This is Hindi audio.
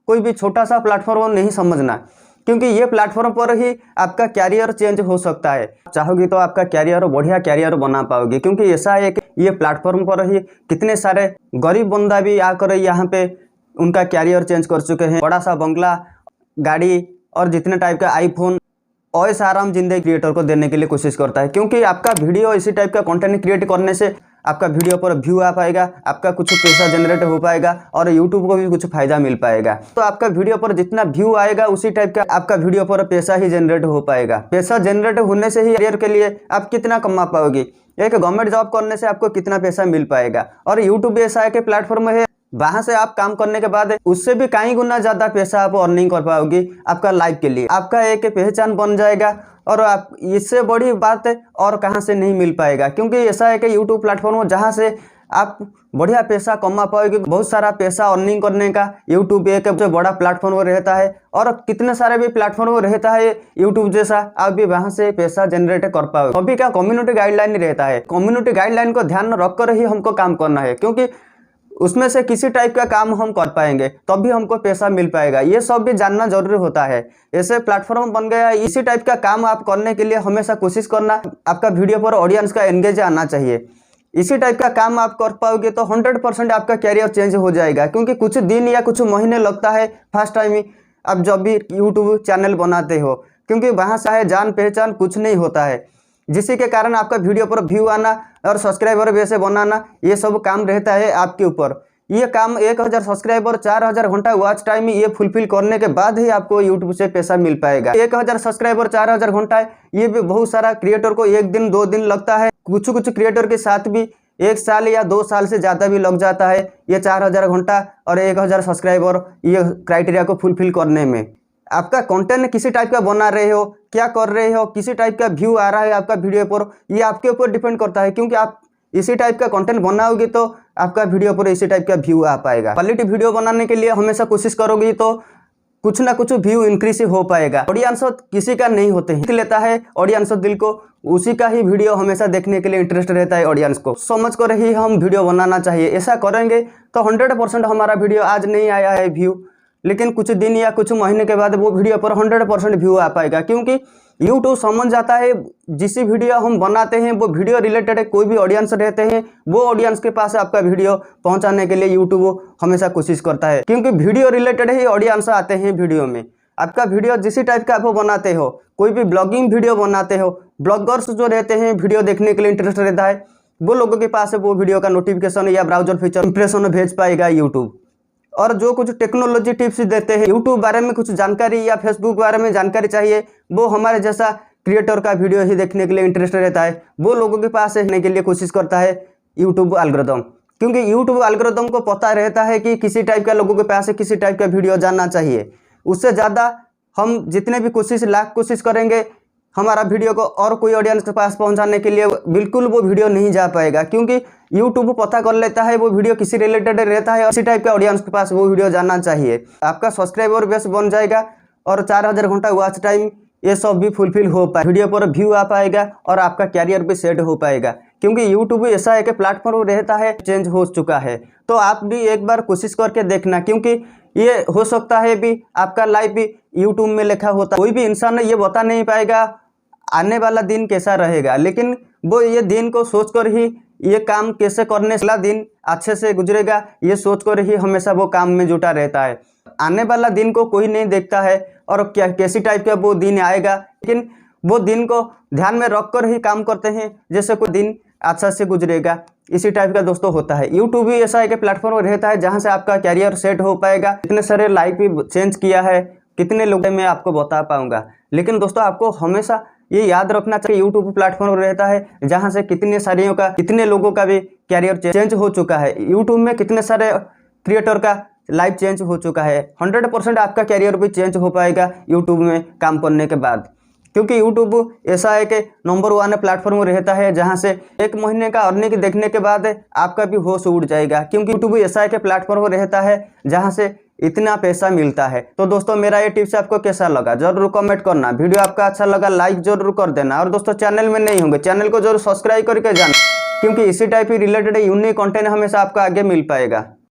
कोई भी छोटा सा प्लेटफॉर्म नहीं समझना, क्योंकि ये प्लेटफॉर्म पर ही आपका कैरियर चेंज हो सकता है। चाहोगे तो आपका कैरियर बढ़िया कैरियर बना पाओगे, क्योंकि ऐसा है कि ये प्लेटफॉर्म पर ही कितने सारे गरीब बंदा भी आकर यहाँ पे उनका कैरियर चेंज कर चुके हैं। बड़ा सा बंगला, गाड़ी और जितने टाइप का आईफोन और आराम जिंदगी क्रिएटर को देने के लिए कोशिश करता है, क्योंकि आपका वीडियो इसी टाइप का कंटेंट क्रिएट करने से आपका वीडियो पर व्यू आ पाएगा, आपका कुछ पैसा जनरेट हो पाएगा और यूट्यूब को भी कुछ फायदा मिल पाएगा। तो आपका वीडियो पर जितना व्यू आएगा उसी टाइप का आपका वीडियो पर पैसा ही जनरेट हो पाएगा। पैसा जनरेट होने से ही करियर के लिए आप कितना कमा पाओगे, एक गवर्नमेंट जॉब करने से आपको कितना पैसा मिल पाएगा। और यूट्यूब ऐसा है कि प्लेटफॉर्म है, वहां से आप काम करने के बाद उससे भी कई गुना ज्यादा पैसा आप अर्निंग कर पाओगे आपका लाइफ के लिए। आपका एक पहचान बन जाएगा और आप इससे बड़ी बात और कहां से नहीं मिल पाएगा, क्योंकि ऐसा है कि यूट्यूब प्लेटफॉर्म जहां से आप बढ़िया पैसा कमा पाओगे, बहुत सारा पैसा अर्निंग करने का यूट्यूब एक सबसे बड़ा प्लेटफॉर्म रहता है। और कितने सारे भी प्लेटफॉर्म रहता है यूट्यूब जैसा, आप भी वहां से पैसा जनरेट कर पाओगे। अभी क्या कम्युनिटी गाइडलाइन रहता है, कम्युनिटी गाइडलाइन को ध्यान रखकर ही हमको काम करना है, क्योंकि उसमें से किसी टाइप का काम हम कर पाएंगे तभी हमको पैसा मिल पाएगा। ये सब भी जानना जरूरी होता है। ऐसे प्लेटफॉर्म बन गया, इसी टाइप का काम आप करने के लिए हमेशा कोशिश करना, आपका वीडियो पर ऑडियंस का एंगेज आना चाहिए। इसी टाइप का काम आप कर पाओगे तो 100% आपका कैरियर चेंज हो जाएगा, क्योंकि कुछ दिन या कुछ महीने लगता है फर्स्ट टाइम ही आप जब भी यूट्यूब चैनल बनाते हो, क्योंकि वहाँ से जान पहचान कुछ नहीं होता है, जिसी के कारण आपका वीडियो पर व्यू आना और सब्सक्राइबर वैसे बनाना ये सब काम रहता है आपके ऊपर। ये काम 1000 सब्सक्राइबर 4000 घंटा वॉच टाइम ये फुलफिल करने के बाद ही आपको यूट्यूब से पैसा मिल पाएगा। 1000 सब्सक्राइबर 4000 घंटा ये भी बहुत सारा क्रिएटर को 1 दिन 2 दिन लगता है, कुछ क्रिएटर के साथ भी 1 साल या 2 साल से ज़्यादा भी लग जाता है ये 4000 घंटा और 1000 सब्सक्राइबर ये क्राइटेरिया को फुलफिल करने में। आपका कंटेंट किसी टाइप का बना रहे हो, क्या कर रहे हो, किसी टाइप का व्यू आ रहा है आपका वीडियो पर, ये आपके ऊपर डिपेंड करता है, क्योंकि आप इसी टाइप का कंटेंट बनाओगे तो आपका वीडियो पर इसी टाइप का व्यू आ पाएगा। क्वालिटी वीडियो बनाने के लिए हमेशा कोशिश करोगे तो कुछ ना कुछ व्यू इंक्रीज हो पाएगा। ऑडियंस किसी का नहीं होते हैं, लेता है ऑडियंस दिल को, उसी का ही वीडियो हमेशा देखने के लिए इंटरेस्ट रहता है। ऑडियंस को समझ कर ही हम वीडियो बनाना चाहिए। ऐसा करेंगे तो 100% हमारा वीडियो आज नहीं आया है व्यू, लेकिन कुछ दिन या कुछ महीने के बाद वो वीडियो पर 100% व्यू आ पाएगा, क्योंकि यूट्यूब समझ जाता है जिस वीडियो हम बनाते हैं वो वीडियो रिलेटेड कोई भी ऑडियंस रहते हैं, वो ऑडियंस के पास आपका वीडियो पहुंचाने के लिए यूट्यूब हमेशा कोशिश करता है, क्योंकि वीडियो रिलेटेड ही ऑडियंस आते हैं वीडियो में। आपका वीडियो जिस टाइप का आप बनाते हो, कोई भी ब्लॉगिंग वीडियो बनाते हो, ब्लॉगर्स जो रहते हैं वीडियो देखने के लिए इंटरेस्ट रहता है, वो लोगों के पास वो वीडियो का नोटिफिकेशन या ब्राउजर फीचर इंप्रेशन भेज पाएगा यूट्यूब। और जो कुछ टेक्नोलॉजी टिप्स देते हैं, यूट्यूब बारे में कुछ जानकारी या फेसबुक बारे में जानकारी चाहिए, वो हमारे जैसा क्रिएटर का वीडियो ही देखने के लिए इंटरेस्ट रहता है, वो लोगों के पास रहने के लिए कोशिश करता है यूट्यूब एल्गोरिथम, क्योंकि यूट्यूब एल्गोरिथम को पता रहता है कि किसी टाइप का लोगों के पास किसी टाइप का वीडियो जानना चाहिए। उससे ज़्यादा हम जितने भी लाख कोशिश करेंगे हमारा वीडियो को और कोई ऑडियंस के पास पहुंचाने के लिए, बिल्कुल वो वीडियो नहीं जा पाएगा, क्योंकि यूट्यूब पता कर लेता है वो वीडियो किसी रिलेटेड रहता है और इसी टाइप का ऑडियंस के पास वो वीडियो जाना चाहिए। आपका सब्सक्राइबर बेस बन जाएगा और 4000 घंटा वॉच टाइम ये सब भी फुलफिल हो पाए, वीडियो पर व्यू आ पाएगा और आपका कैरियर भी सेट हो पाएगा, क्योंकि यूट्यूब ऐसा है कि प्लेटफॉर्म रहता है चेंज हो चुका है। तो आप भी एक बार कोशिश करके देखना, क्योंकि ये हो सकता है भी आपका लाइफ भी यूट्यूब में लिखा होता, कोई भी इंसान ये बता नहीं पाएगा आने वाला दिन कैसा रहेगा, लेकिन वो ये दिन को सोचकर ही ये काम कैसे करने से दिन अच्छे से गुजरेगा ये सोचकर ही हमेशा वो काम में जुटा रहता है। आने वाला दिन को कोई नहीं देखता है और क्या कैसी टाइप का वो दिन आएगा, लेकिन वो दिन को ध्यान में रखकर ही काम करते हैं जैसे कोई दिन अच्छा से गुजरेगा। इसी टाइप का दोस्तों होता है। यूट्यूब भी ऐसा है कि प्लेटफॉर्म रहता है जहाँ से आपका कैरियर सेट हो पाएगा। इतने सारे लाइफ भी चेंज किया है, कितने लोग मैं आपको बता पाऊंगा, लेकिन दोस्तों आपको हमेशा ये याद रखना चाहिए यूट्यूब प्लेटफॉर्म रहता है जहां से कितने लोगों का भी कैरियर चेंज हो चुका है। यूट्यूब में कितने सारे क्रिएटर का लाइफ चेंज हो चुका है। 100% आपका कैरियर भी चेंज हो पाएगा यूट्यूब में काम करने के बाद, क्योंकि यूट्यूब ऐसा है कि नंबर 1 प्लेटफॉर्म रहता है जहां से 1 महीने का अर्निंग देखने के बाद आपका भी होश उड़ जाएगा, क्योंकि यूट्यूब ऐसा है कि प्लेटफॉर्म रहता है जहां से इतना पैसा मिलता है। तो दोस्तों मेरा ये टिप्स आपको कैसा लगा जरूर कमेंट करना। वीडियो आपका अच्छा लगा लाइक जरूर कर देना, और दोस्तों चैनल में नहीं होंगे चैनल को जरूर सब्सक्राइब करके जाना, क्योंकि इसी टाइप ही रिलेटेड यूनिक कंटेंट हमेशा आपको आगे मिल पाएगा।